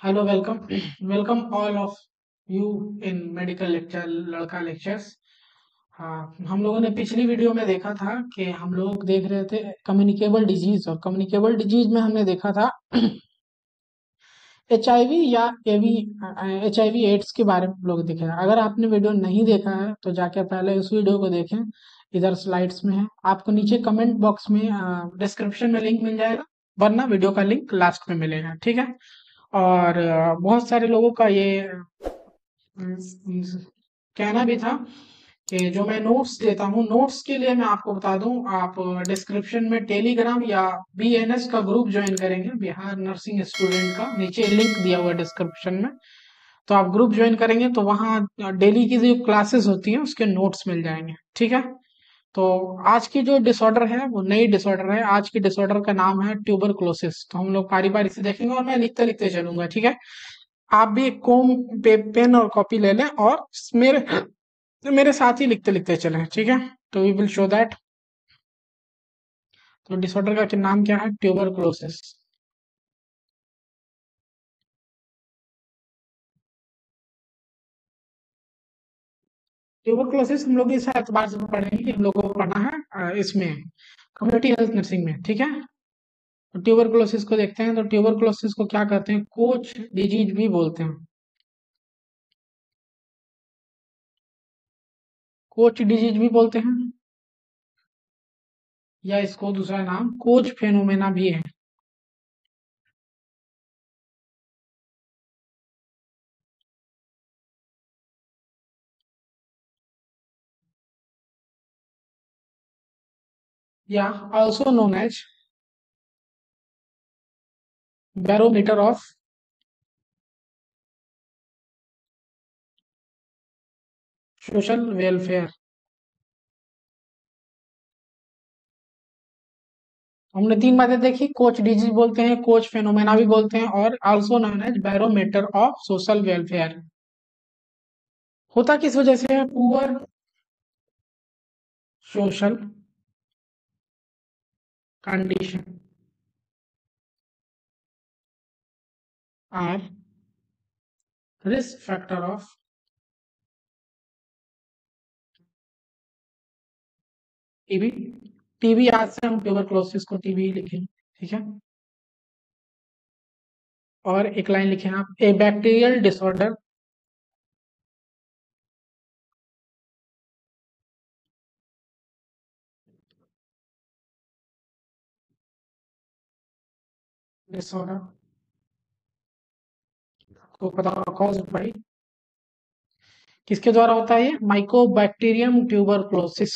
Hello welcome welcome all of you in medical lecture लड़का lectures. हाँ, हम लोगों ने पिछली वीडियो में देखा था कि हम लोग देख रहे थे कम्युनिकेबल डिजीज, और कम्युनिकेबल डिजीज में हमने देखा था HIV या एवी HIV एड्स के बारे में हम लोग देखे हैं। अगर आपने वीडियो नहीं देखा है तो जाके पहले उस वीडियो को देखें। इधर स्लाइड्स में है, आपको नीचे कमेंट बॉक्स में डिस्क्रिप्शन में लिंक मिल जाएगा, वरना वीडियो का लिंक लास्ट में मिलेगा, ठीक है। और बहुत सारे लोगों का ये कहना भी था कि जो मैं नोट्स देता हूँ, नोट्स के लिए मैं आपको बता दूं, आप डिस्क्रिप्शन में टेलीग्राम या BNS का ग्रुप ज्वाइन करेंगे, बिहार नर्सिंग स्टूडेंट का, नीचे लिंक दिया हुआ है डिस्क्रिप्शन में। तो आप ग्रुप ज्वाइन करेंगे तो वहाँ डेली की जो क्लासेस होती हैं उसके नोट्स मिल जाएंगे, ठीक है। तो आज की जो डिसऑर्डर है वो नई डिसऑर्डर है। आज की डिसऑर्डर का नाम है ट्यूबरकुलोसिस। तो हम लोग बारी बारी से देखेंगे और मैं लिखते लिखते चलूंगा, ठीक है। आप भी एक पेन और कॉपी ले लें और मेरे साथ ही लिखते लिखते चलें, ठीक है। तो वी विल शो दैट। तो डिसऑर्डर का नाम क्या है? ट्यूबरकुलोसिस। ट्यूबरकुलोसिस हम लोग इस एतबार से पढ़ेंगे कि हम लोगों को पढ़ना है इसमें कम्युनिटी हेल्थ नर्सिंग में, ठीक है। तो ट्यूबरकुलोसिस को देखते हैं। तो ट्यूबरकुलोसिस को क्या कहते हैं? कोच डिजीज भी बोलते हैं। कोच डिजीज भी बोलते हैं, या इसको दूसरा नाम कोच फेनोमेना भी है। या also known as barometer of social welfare. हमने तीन बातें देखी, कोच डिजीज बोलते हैं, कोच फेनोमेना भी बोलते हैं, और also known as barometer of social welfare. होता किस वजह से है? Poor social condition are risk factor of TB. TB आज से हम ट्यूबरकुलोसिस को टीबी लिखेंगे, ठीक है। और एक लाइन लिखे आप, ए बैक्टीरियल डिसऑर्डर डिसऑर्डर को पता कॉज बाई, किसके द्वारा होता है? ये माइकोबैक्टीरियम ट्यूबरकुलोसिस।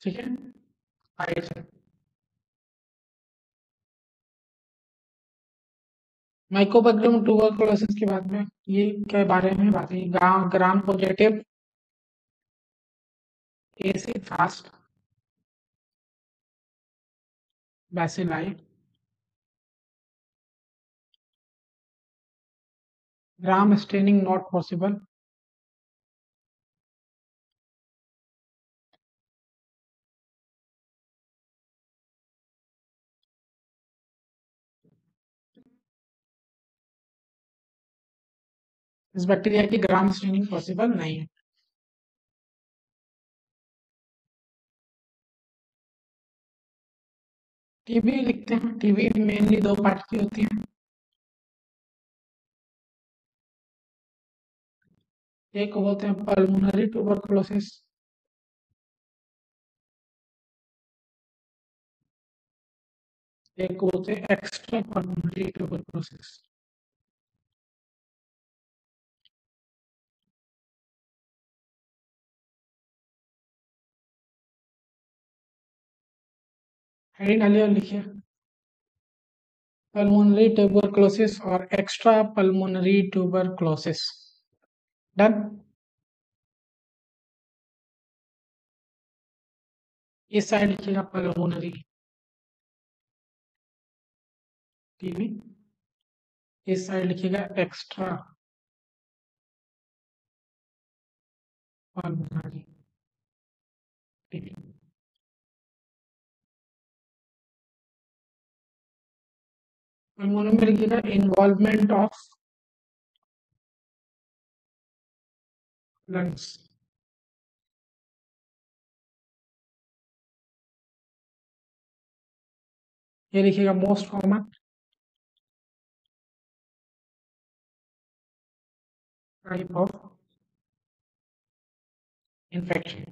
ठीक है, आगे चलें। माइकोबैक्टीरियम ट्यूबरकुलोसिस के बाद में ये के बारे में बात है, Gram positive acid fast bacilli, gram staining not possible, इस बैक्टीरिया की ग्राम स्टेनिंग पॉसिबल नहीं है। टीबी लिखते हैं। टीबी मेनली दो पार्ट की होती है। एक को बोलते हैं पल्मोनरी ट्यूबरकुलोसिस, एक को बोलते हैं एक्स्ट्रा पल्मोनरी ट्यूबरकुलोसिस। हेडिंग डालिए और लिखिए, पल्मोनरी ट्यूबरकुलोसिस और एक्स्ट्रा पल्मोनरी ट्यूबरकुलोसिस। डन। इस साइड लिखिएगा पल्मोनरी। टीबी, इस साइड लिखिएगा एक्स्ट्रा पल्मोनरी टीबी। पल्मोनरी में लिखिएगा इन्वॉल्वमेंट ऑफ लंग्स। ये लिखिएगा most common type of infection.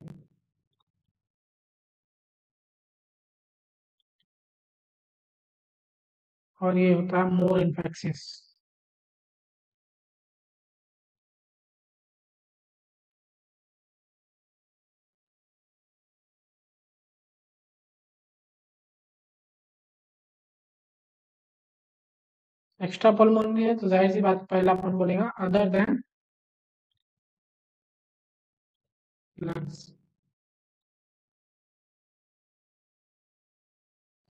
और ये होता है मोर इन्फेक्शियस। एक्स्ट्रा पल्मोनरी है तो जाहिर सी बात पहला अपन बोलेगा अदर देन लंग्स।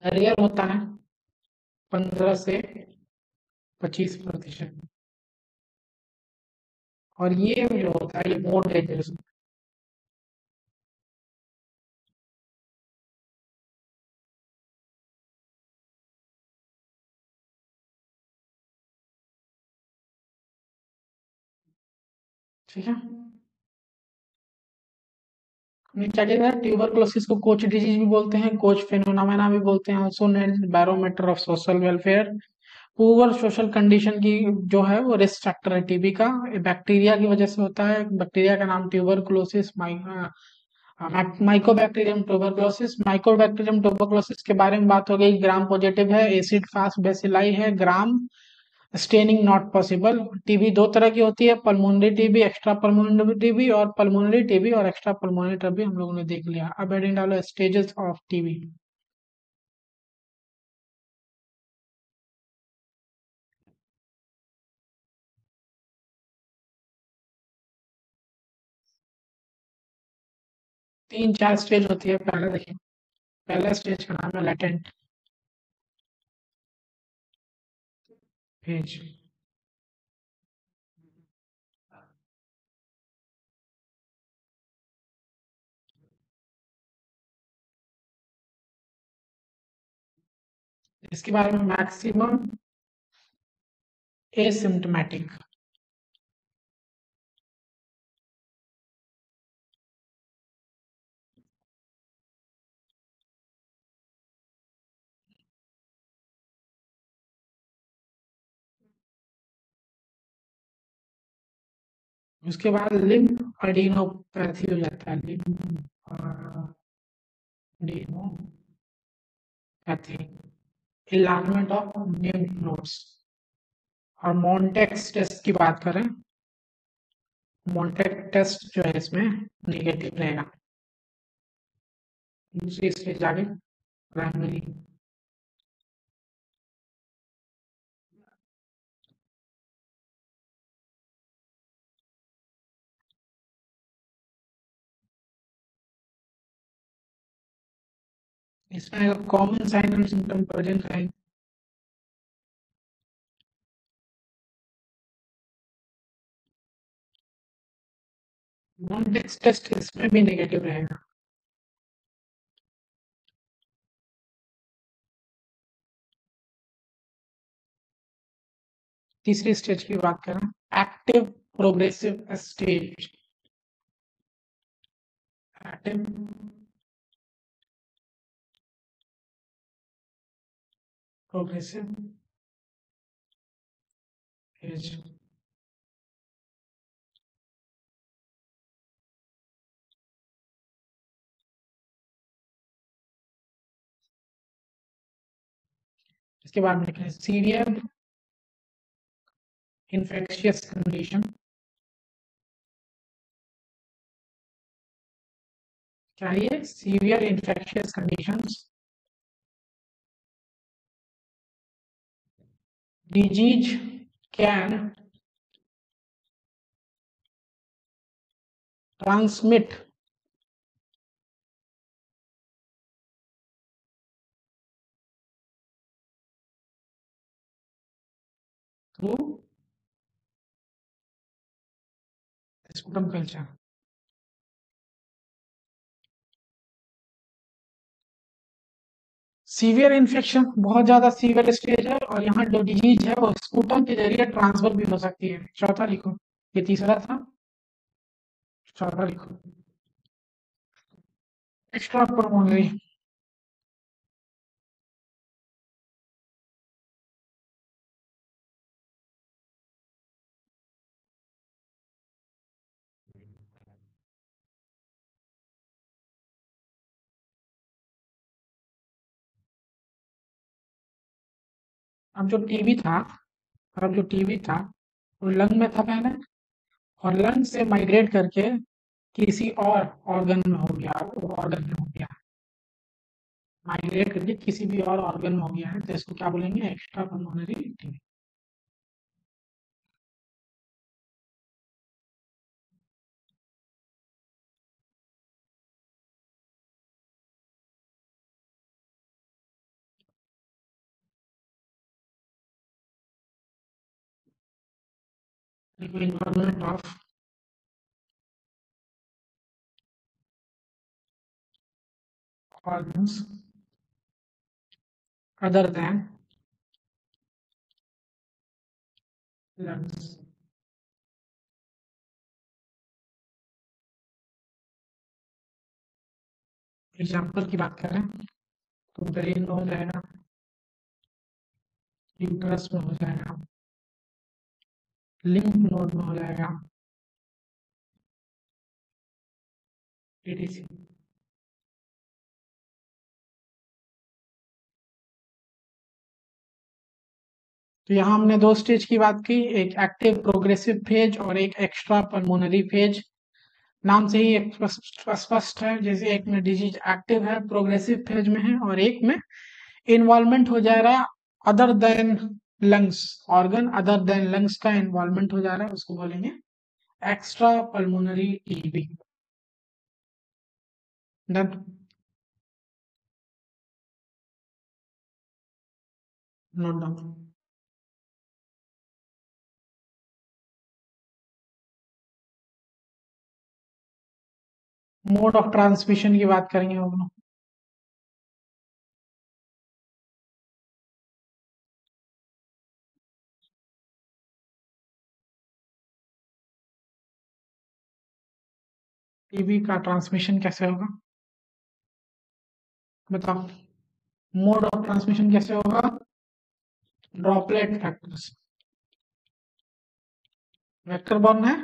रेयर होता है 15 से 25%। और ये जो होता है ये मोर डेंजरस। ठीक है, ट्यूबरकुलोसिस को कोच डिजीज भी बोलते हैं, कोच फिनोमेना भी बोलते हैं, also barometer of social welfare. Poor social condition की जो है वो रिस्क फैक्टर है टीबी का। बैक्टीरिया की वजह से होता है, बैक्टीरिया का नाम tuberculosis Mycobacterium tuberculosis. Mycobacterium tuberculosis के बारे में बात हो गई। ग्राम पॉजिटिव है, एसिड फास्ट बेसिलाई है, ग्राम स्टेनिंग नॉट पॉसिबल। टीबी दो तरह की होती है, pulmonary TB, extra pulmonary TB, और पल्मोनरी टीबी और एक्स्ट्रा पल्मोनरी टीबी हम लोगों ने देख लिया। अब हेडिंग डालो स्टेजेस ऑफ टीबी। तीन चार स्टेज होती है। पहला देखिए, पहला स्टेज का नाम है लेटेंट फेज। इसके बारे में मैक्सिमम एसिम्टोमेटिक। उसके बाद लिम्फ अडीनोपैथी हो जाता है, lymph adenopathy, enlargement of lymph nodes. और मॉन्टेक्स टेस्ट की बात करें, मॉन्टेक टेस्ट जो है इसमें निगेटिव रहेगा। दूसरी स्टेज आगे प्राइमरी। इसमें common sign and symptom present है। मॉन्टेक्स टेस्ट इसमें भी नेगेटिव रहेगा। तीसरी स्टेज की बात करें, active progressive stage. Active progressive stage. इसके बाद में लिखें सीवियर इन्फेक्शियस कंडीशन। क्या ये severe infectious conditions, disease can transmit through sputum culture. Severe infection बहुत ज्यादा सीवियर स्टेज है, और यहाँ जो डिजीज है वो स्पुटम के जरिए ट्रांसफर भी हो सकती है। चौथा लिखो, ये तीसरा था, चौथा लिखो, एक्स्ट्रा पल्मोनरी। अब जो टीबी था, अब जो टीबी था वो लंग में था पहले, और लंग से माइग्रेट करके किसी और ऑर्गन में हो गया, वो ऑर्गन में हो गया, माइग्रेट करके किसी भी और ऑर्गन में हो गया है, तो इसको क्या बोलेंगे, extra pulmonary TB. Involvement of organs other than lungs. Example की बात करें तो ब्रेन में हो जाएगा, यूट्रस में हो जाएगा, लिम्फ नोड में हो जाएगा, etc। तो यहाँ हमने दो स्टेज की बात की, एक एक्टिव प्रोग्रेसिव फेज और एक एक्स्ट्रा पल्मोनरी फेज। नाम से ही एक स्पष्ट है, जैसे एक में डिजीज एक्टिव है, प्रोग्रेसिव फेज में है, और एक में इन्वॉल्वमेंट हो जा रहा है other than lungs, organ other than lungs का इन्वॉल्वमेंट हो जा रहा है, उसको बोलेंगे extra pulmonary TB. Done. Note down. Mode of transmission की बात करेंगे हम लोग। टीबी का ट्रांसमिशन कैसे होगा, बताओ। मोड ऑफ ट्रांसमिशन कैसे होगा, ड्रॉपलेट फैक्टर्स, वेक्टर बॉर्न है,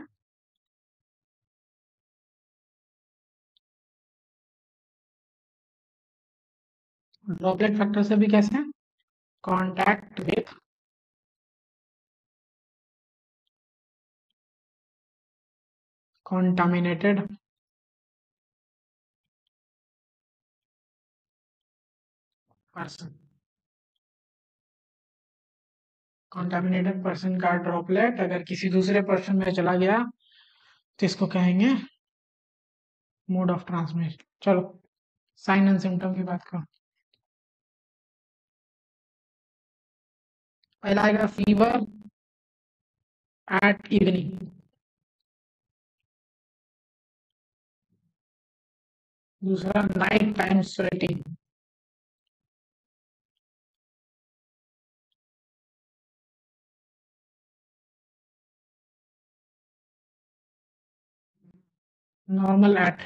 ड्रॉपलेट फैक्टर से भी कैसे, contact with contaminated person, contaminated person का ड्रॉपलेट अगर किसी दूसरे पर्सन में चला गया तो इसको कहेंगे मोड ऑफ ट्रांसमिशन। चलो साइन एंड सिम्टम की बात करो। पहला आएगा फीवर एट इवनिंग, दूसरा night time sweating, normal at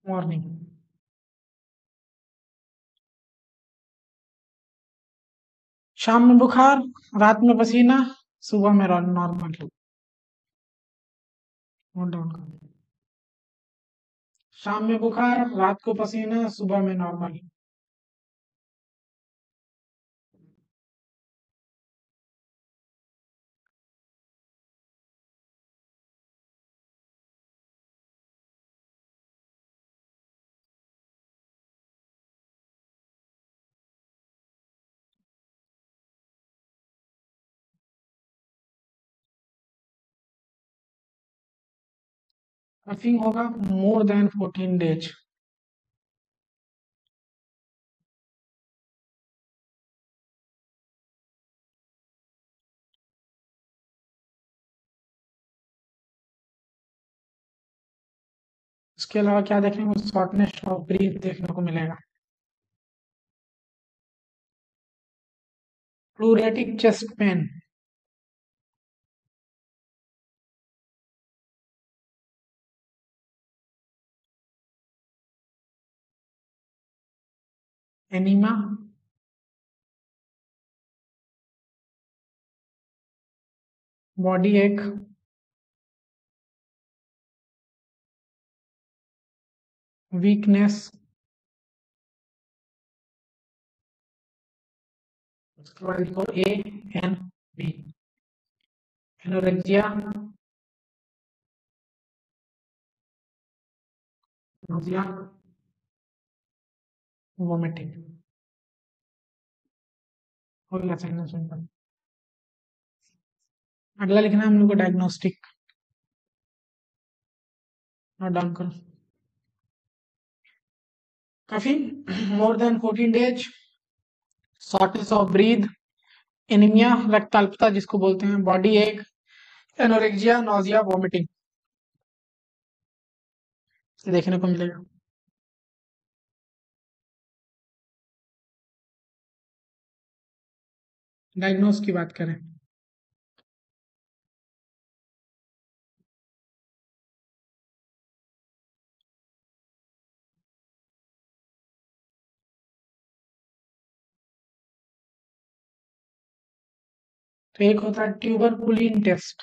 morning, शाम में बुखार, रात में पसीना, सुबह में नॉर्मल। नोट डाउन करो, शाम में बुखार, रात को पसीना, सुबह में नॉर्मल। कफिंग होगा मोर देन 14 डेज, इसके अलावा क्या देखने को, शॉर्टनेस ऑफ ब्रीथ देखने को मिलेगा। Pleuritic chest pain, anaemia, body ache, weakness, उसके बाद लिखो A N B, anorexia, nausea, vomiting. हो गया सेकंड सिम्टम। अगला लिखना है हम लोग को डायग्नोस्टिक, नोट डाउन करो। काफी, more than 14 days, shortness of breathe, anaemia रक्त अल्पता जिसको बोलते हैं, बॉडी एक, एनोरेक्सिया, नोजिया, वोमिटिंग देखने को मिलेगा। डायग्नोस की बात करें, तो एक होता है ट्यूबरकुलिन टेस्ट,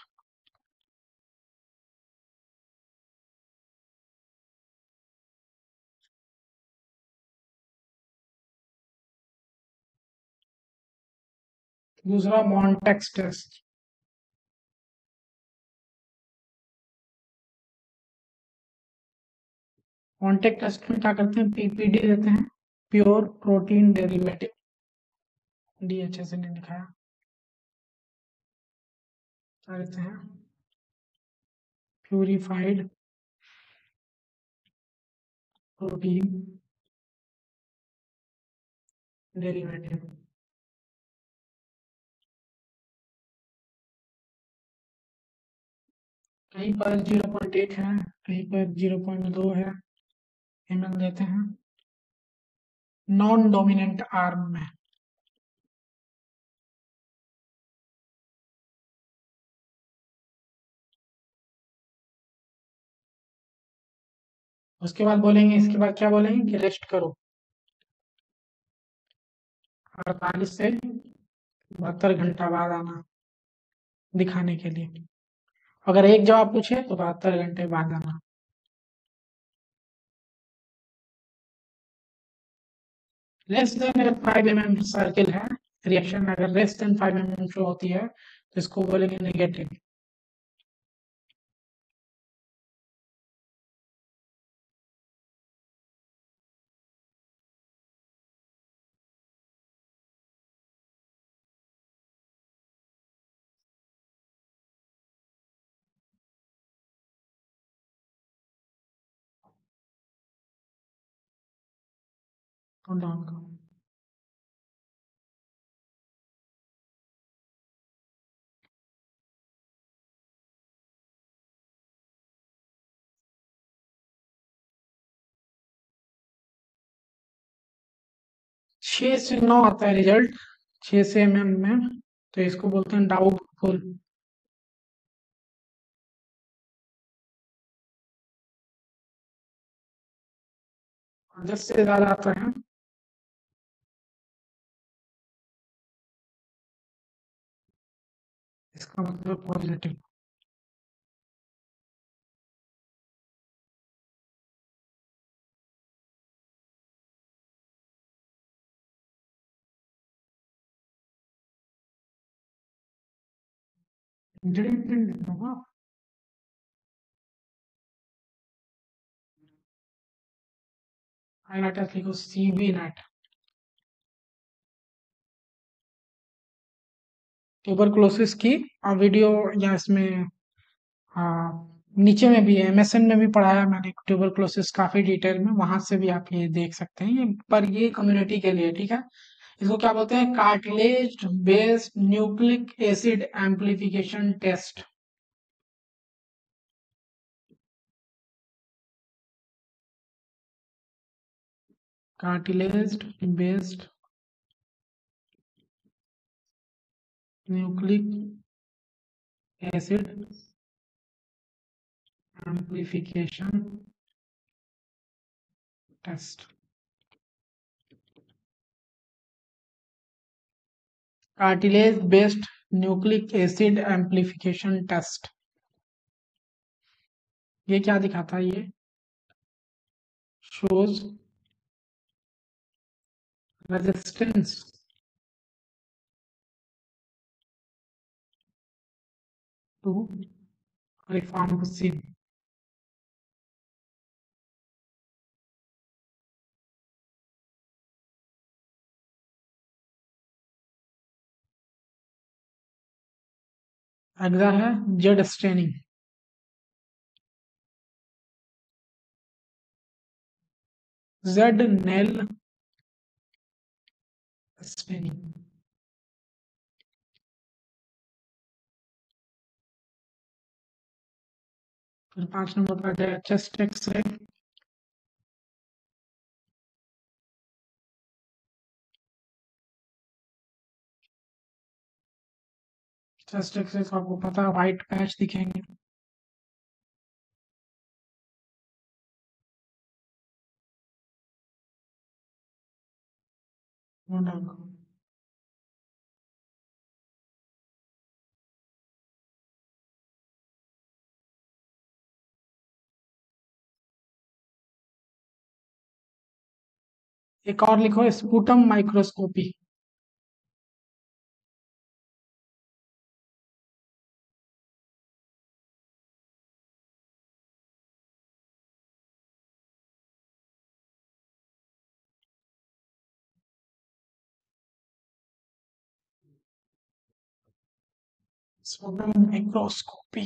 दूसरा मॉन्टेक्स टेस्ट। मॉन्टेक टेस्ट में क्या करते हैं, पीपीडी देते हैं, प्योर प्रोटीन डेरिवेटिव, डी अच्छे से नहीं दिखाया, क्या कहते हैं, प्यूरिफाइड प्रोटीन डेरिवेटिव। कहीं पर 0.8 है, कहीं पर 0.2 है, ml देते हैं नॉन डोमिनेंट आर्म में। उसके बाद बोलेंगे, इसके बाद क्या बोलेंगे कि रेस्ट करो 48 से 72 घंटा बाद आना दिखाने के लिए। अगर एक जवाब पूछे तो 72 घंटे बाद आना। लेस देन 5 mm सर्किल है, रिएक्शन अगर लेस देन 5 mm शो होती है तो इसको बोलेंगे नेगेटिव। तो डाउन करो। 6 से 9 आता है रिजल्ट, 6 से mm में, तो इसको बोलते हैं डाउटफुल। 10 से ज्यादा आता है इसका मतलब पॉजिटिव। लिखो सीबी नेट, ट्यूबरकुलोसिस की वीडियो या इसमें, हाँ नीचे में भी है, एमएसएन में भी पढ़ाया मैंने ट्यूबरकुलोसिस काफी डिटेल में, वहां से भी आप ये देख सकते हैं, ये पर ये कम्युनिटी के लिए ठीक है। इसको क्या बोलते हैं, cartilage based nucleic acid amplification test. Cartilage based nucleic acid amplification test. Cartilage based nucleic acid amplification test, ये क्या दिखाता है? ये शोज रेजिस्टेंस टू रिफाम्पिसिन। अगला है Z staining. Z nail staining. फिर 5 नंबर पर है चेस्ट एक्सरे। चेस्ट एक्सरे तो आपको पता है व्हाइट पैच दिखेंगे। एक और लिखो sputum microscopy. Sputum microscopy.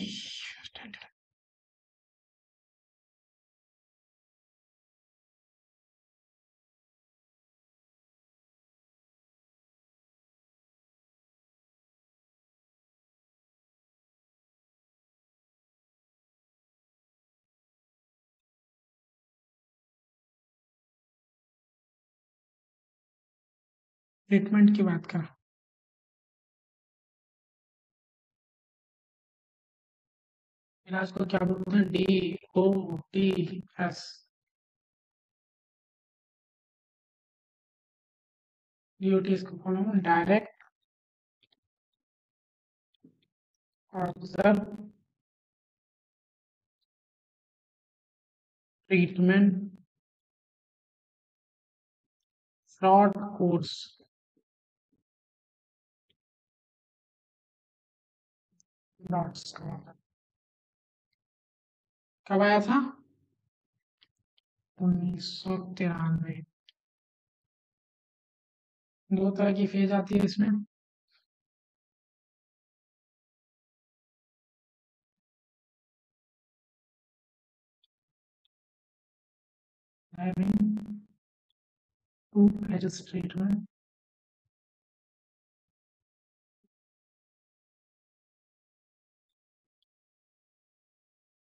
Treatment की बात करें, इलाज को क्या बोलते हैं? DOTS। DOTS को follow direct observe treatment short course. कब आया था? 1993। दो तरह की फेज आती है इसमें। having two phases treatment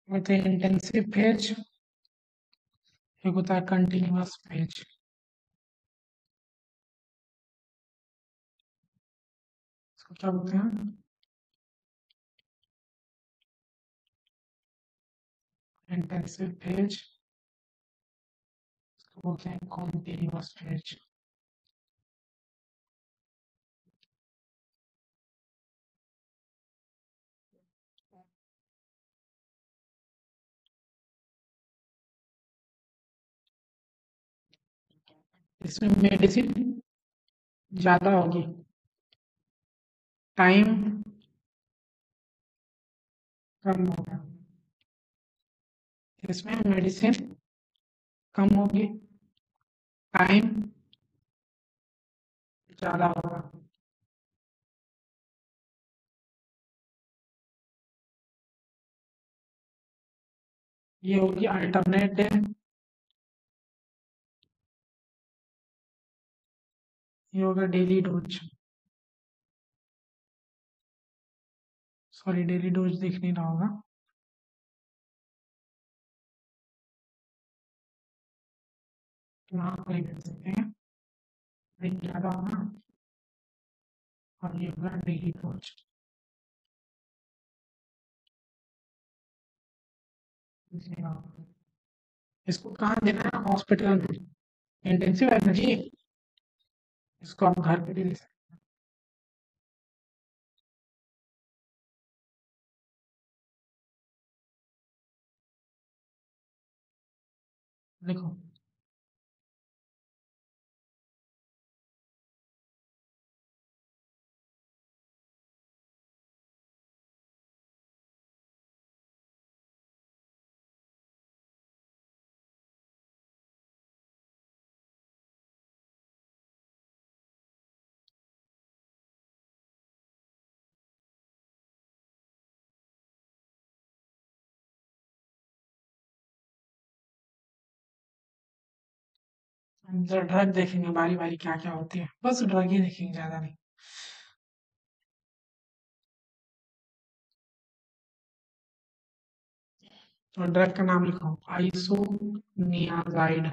with an intensive phase, एक होता है कंटिन्यूअस फेज। इसको क्या बोलते हैं? Intensive phase. इसको बोलते हैं कॉन्टिन्यूअस फेज। इसमें मेडिसिन ज्यादा होगी, टाइम कम होगा। इसमें मेडिसिन कम होगी, टाइम ज्यादा होगा। ये होगी अल्टरनेट डे, ये होगा daily dose. Sorry, daily dose दिख नहीं रहा होगा। यहाँ पर लिख सकते हैं लिंक ज़्यादा होना और ये होगा डेली पोस्ट। इसको कहाँ देना है? हॉस्पिटल में इंटेंसिव एनर्जी। इसको आप घर पे भी ले सकते हैं। देखो ड्रग देखेंगे बारी बारी क्या क्या होती है, बस ड्रग ही देखेंगे ज्यादा नहीं। तो ड्रग का नाम लिखो आइसोनियाजाइड।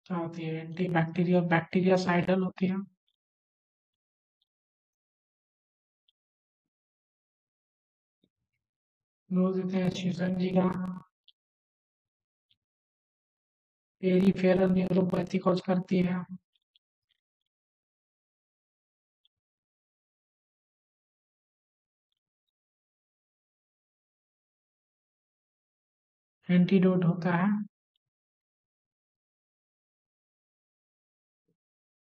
क्या होती है? एंटी बैक्टीरिया बैक्टीरिया साइडल होती है। रोज देते हैं शीशंजी का। पेरीफेरल न्यूरोपैथी कॉज करती है। एंटीडोट होता है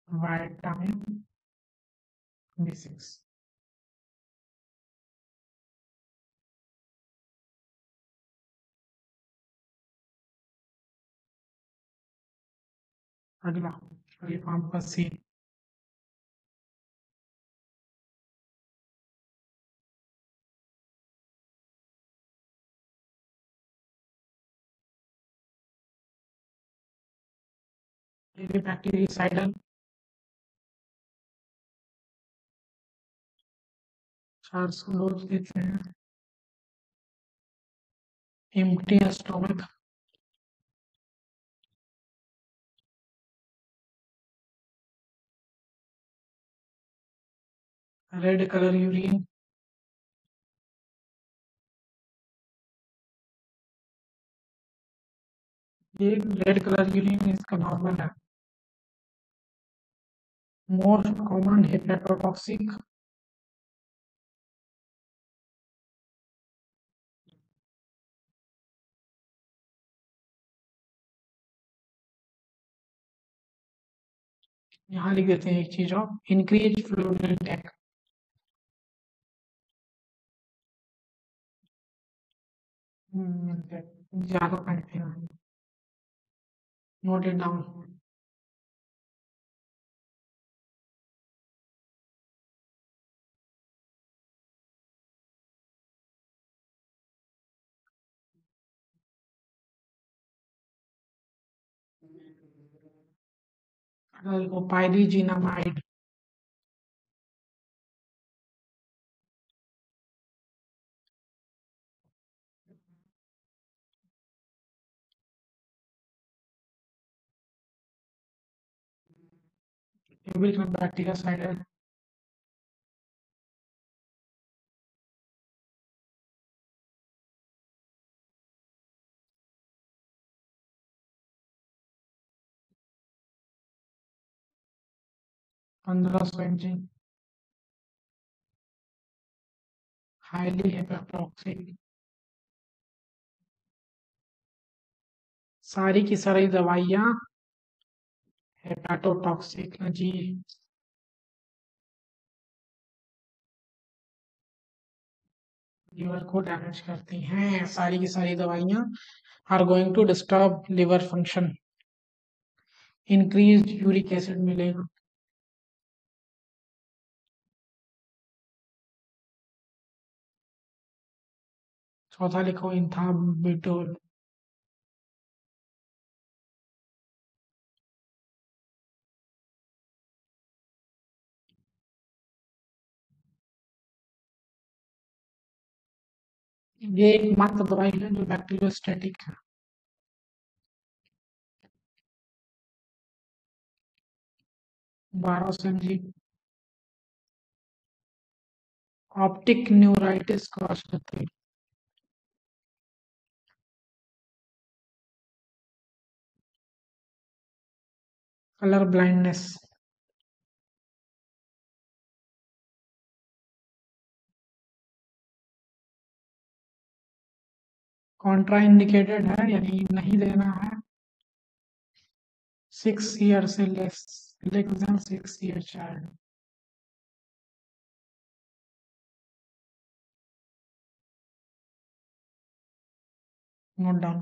विटामिन B6। अगला रिफाम्पस सी। ये भी बैक्टीरियासाइडल। चार सौ रोज देते हैं। Empty stomach. Red colour urine. ये रेड कलर यूरिन इसका नॉर्मल है। Most common hepatotoxic. यहाँ लिख देते हैं एक चीज और इंक्रीज फ्लूइड इनटेक। ज्यादा पढ़ते हैं। Note it down. को पाइरीजीनामाइड। Bacteria side. पंद्रह सौ एम जी। Highly hepatotoxic. सारी की सारी दवाइयाँ हेपेटोटॉक्सिक जी। लिवर को डैमेज करती हैं सारी की सारी दवाइयाँ। Are going to disturb liver function. Increase uric acid मिलेगा। चौथा लिखो इंथाबिटोल। ये एकमात्र दवाई है जो बैक्टीरियोस्टैटिक है। 1200 mg। ऑप्टिक न्यूराइटिस क्रॉस करती है। Colour blindness. कॉन्ट्रा इंडिकेटेड है यानी नहीं देना है। 6 ईयर से less than 6 year child. Note down.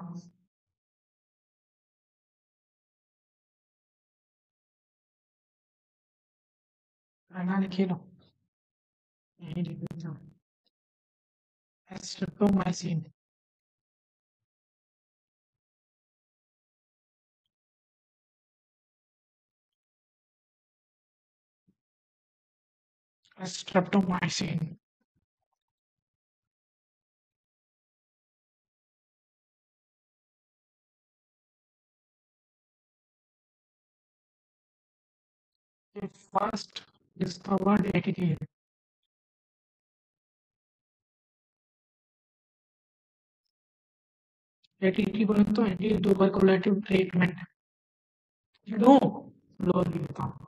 रहना लिखी लो। यही लिख देता हूँ। Streptomycin. Streptomycin. First discovered ATT. ATT बोले तो एंटी ट्यूबरकुलेटिव ट्रीटमेंट। नो लो लिख देता हूँ।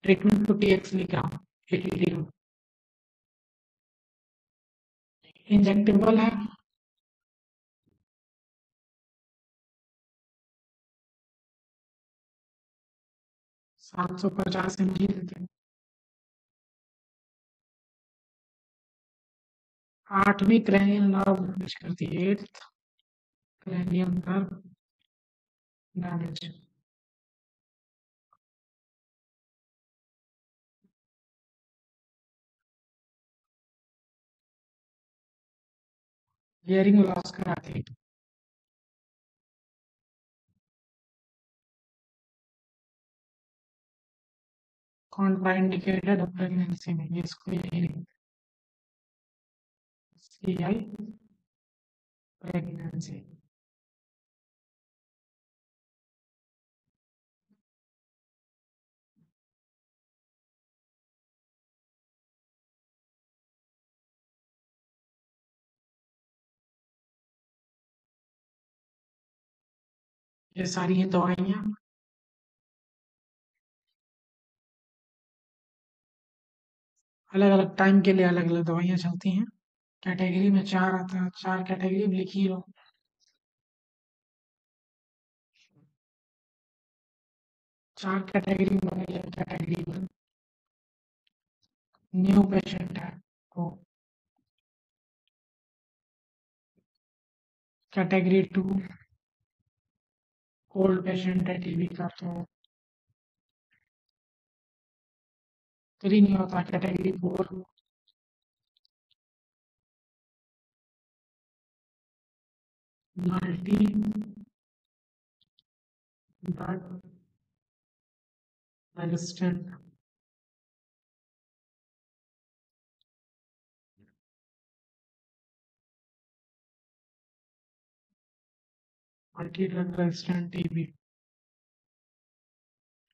ट्रीटमेंट टू टीएक्स लिख रहा हूँ। एटीटी इंजेक्टेबल है। 750 mg देते हैं। 8वीं क्रैनियल नर्व डैमेज करती है। 8th cranial nerve damage. Hearing loss कराती है। कॉन्ट्राइंडिकेटेड प्रेगनेंसी में इसको यही नहीं। CI pregnancy. ये सारी हैं दवाइयाँ। अलग अलग टाइम के लिए अलग अलग दवाइयाँ चलती हैं। कैटेगरी में 4 आता है। 4 कैटेगरी लिख ही लो। 4 कैटेगरी में कैटेगरी 1 न्यू पेशेंट है तो। कैटेगरी 2 ओल्ड पेशेंट है टीबी का तो 3 नहीं होता। Category 4 multi drug resistant. Multi drug resistant TB.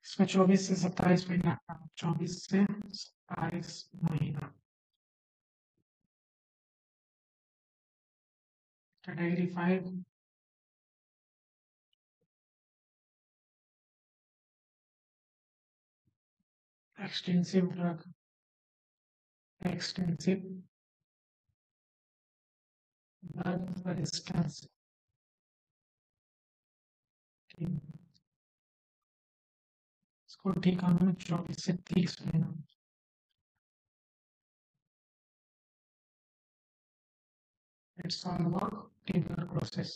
इसमें 24 से 27 महीना। 24 से 27 महीना। Category 5 extensive drug extensive drug resistance. इसको ठीक होने में 24 से 30 महीना। It's all about tuberculosis.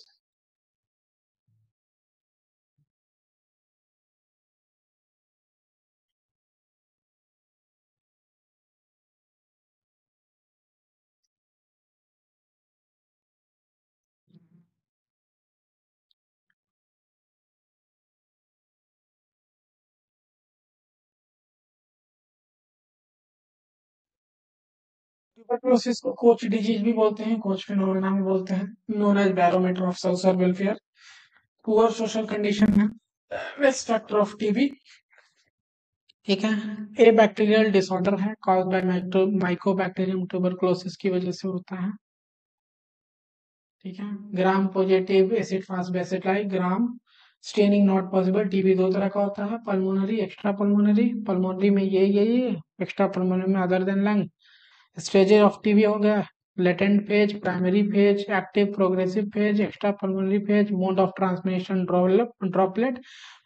Tuberculosis को कोच डिजीज भी बोलते हैं, कोच फिनोमेना भी बोलते हैं, known as barometer of social welfare, poor social condition है, रिस्क फैक्टर ऑफ टीबी। ठीक है, ए बैक्टीरियल डिसऑर्डर है, कॉज बाय माइकोबैक्टीरियम ट्यूबरकुलोसिस की वजह से होता है। ठीक है, Gram positive acid fast bacilli Gram staining not possible. TB दो तरह का होता है, पल्मोनरी एक्स्ट्रा पल्मोनरी। पल्मोनरी में ये एक्स्ट्रा पल्मोनरी में other than lung. Stages of TB हो गया, latent phase, primary phase, active progressive phase, extra pulmonary phase, mode of transmission droplet,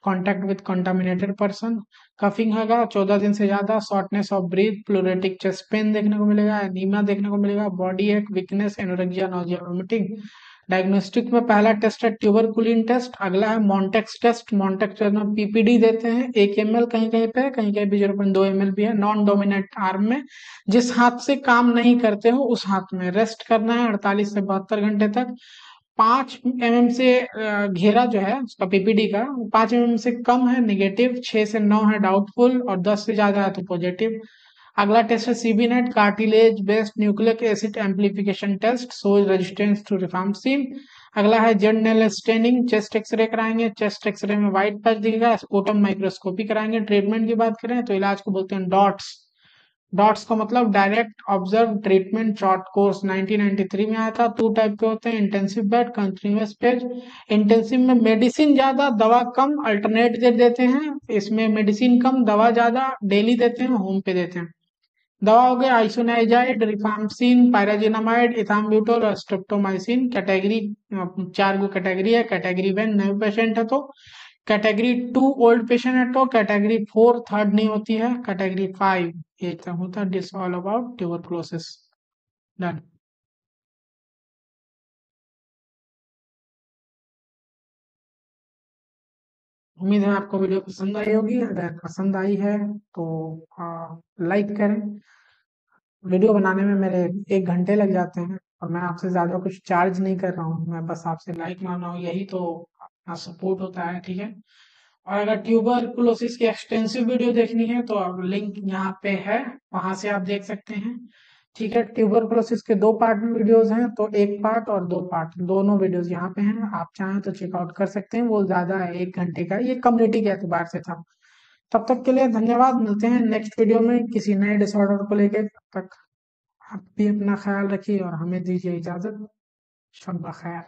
contact with contaminated person. Coughing होगा 14 दिन से ज्यादा, shortness of breath, pleuritic chest pain देखने को मिलेगा, anaemia देखने को मिलेगा, body ache, weakness, anorexia, nausea, vomiting. Diagnostic में पहला टेस्ट है ट्यूबरकुलिन टेस्ट, अगला है मॉन्टेक्स टेस्ट। मॉन्टेक्स टेस्ट में पीपीडी देते हैं 1 ml, कहीं कहीं पे, कहीं कहीं भी 0.2 ml भी है, नॉन डोमिनेंट आर्म में। जिस हाथ से काम नहीं करते हो उस हाथ में रेस्ट करना है 48 से 72 घंटे तक। 5 mm से घेरा जो है उसका पीपीडी का, 5 mm से कम है निगेटिव, 6 से 9 है डाउटफुल, और 10 से ज्यादा है तो पॉजिटिव। अगला टेस्ट है CB NAAT, cartridge based nucleic acid amplification test, shows resistance to rifampicin. अगला है जर्नल स्टेनिंग, चेस्ट एक्सरे कराएंगे, चेस्ट एक्सरे में व्हाइट पैच दिखेगा, स्पुटम माइक्रोस्कोपी कराएंगे। ट्रीटमेंट की बात करें तो इलाज को बोलते हैं डॉट्स। डॉट्स का मतलब direct observe treatment short course, 1993 में आया था। 2 टाइप के होते हैं, intensive bed, continuous bed. Intensive में मेडिसिन ज्यादा दवा कम, अल्टरनेट दे देते हैं। इसमें मेडिसिन कम दवा ज्यादा, डेली देते हैं, होम पे देते हैं। दवा हो गया आइसोनाइजाइड, रिफाम्सिन, पायराजिनामाइड, इथाम्ब्यूटोल और स्ट्रेप्टोमाइसिन। कैटेगरी 4 गो कैटेगरी है। कैटेगरी 1 न्यू पेशेंट है तो, कैटेगरी 2 ओल्ड पेशेंट है तो, कैटेगरी 4 थर्ड नहीं होती है, कैटेगरी 5 एक तक होता है। This all about tuberculosis. Done. उम्मीद है आपको वीडियो पसंद आई होगी, अगर पसंद आई है तो लाइक करें। वीडियो बनाने में मेरे 1 घंटे लग जाते हैं, और मैं आपसे ज्यादा कुछ चार्ज नहीं कर रहा हूँ, मैं बस आपसे लाइक मांग रहा हूँ, यही तो अपना सपोर्ट होता है। ठीक है, और अगर ट्यूबरकुलोसिस की एक्सटेंसिव वीडियो देखनी है तो अब लिंक यहाँ पे है, वहां से आप देख सकते हैं। ठीक है, ट्यूबरकुलोसिस के 2 पार्ट में वीडियोस हैं, तो 1 पार्ट और 2 पार्ट दोनों वीडियोस यहाँ पे हैं, आप चाहें तो चेकआउट कर सकते हैं। वो ज्यादा है, 1 घंटे का, ये कम्युनिटी के एतबार से था। तब तक के लिए धन्यवाद, मिलते हैं नेक्स्ट वीडियो में किसी नए डिसऑर्डर को लेकर। तब तक आप भी अपना ख्याल रखिए और हमें दीजिए इजाजत। शब बखैर।